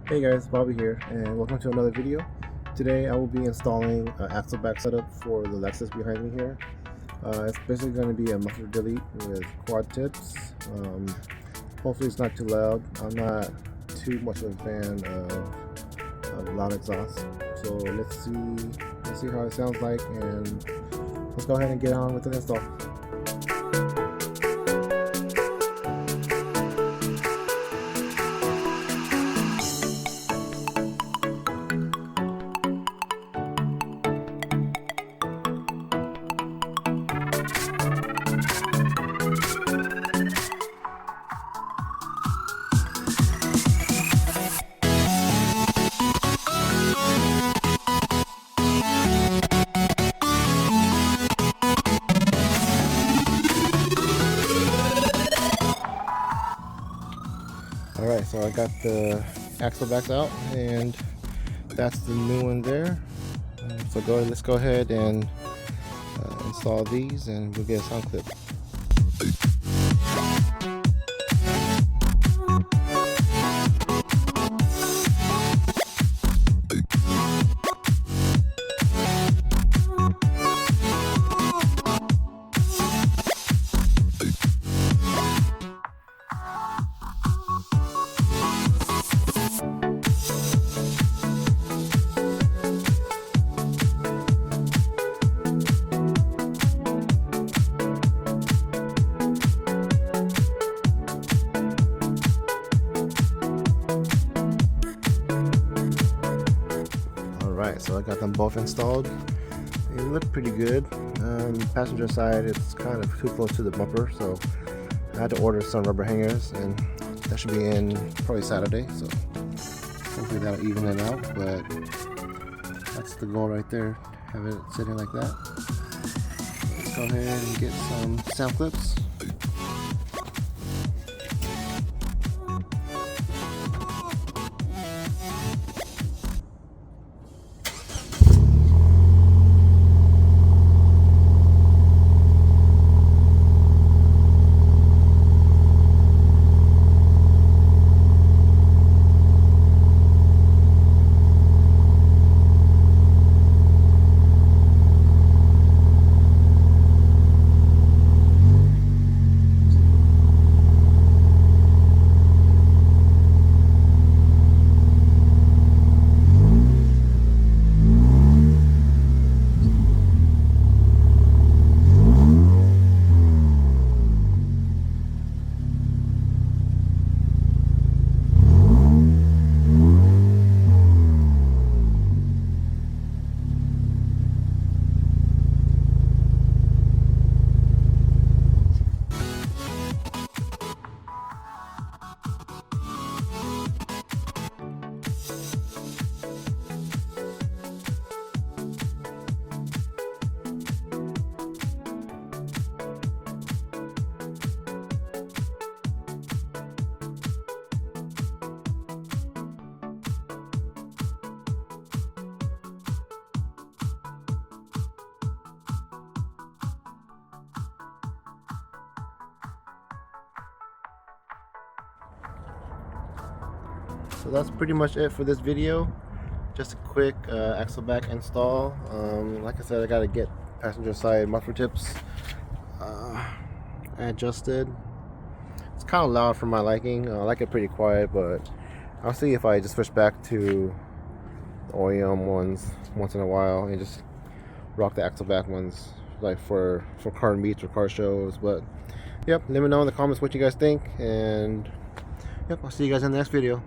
Hey guys, Bobby here, and welcome to another video. Today I will be installing an axle back setup for the Lexus behind me here. It's basically going to be a muffler delete with quad tips. Hopefully it's not too loud. I'm not too much of a fan of loud exhaust. So let's see how it sounds like, and let's go ahead and get on with the install. Alright, so I got the axle backs out, and that's the new one there. So let's go ahead and install these, and we'll get a sound clip. Alright, so I got them both installed. They look pretty good. Passenger side, it's kind of too close to the bumper, so I had to order some rubber hangers, and that should be in probably Saturday, so hopefully that'll even it out. But that's the goal right there, have it sitting like that. Let's go ahead and get some sound clips. So that's pretty much it for this video. Just a quick axle back install. Like I said, I gotta get passenger side muffler tips adjusted. It's kind of loud for my liking. I like it pretty quiet, but I'll see if I just switch back to the OEM ones once in a while and just rock the axle back ones, like for car meets or car shows. But yep, let me know in the comments what you guys think, and yep, I'll see you guys in the next video.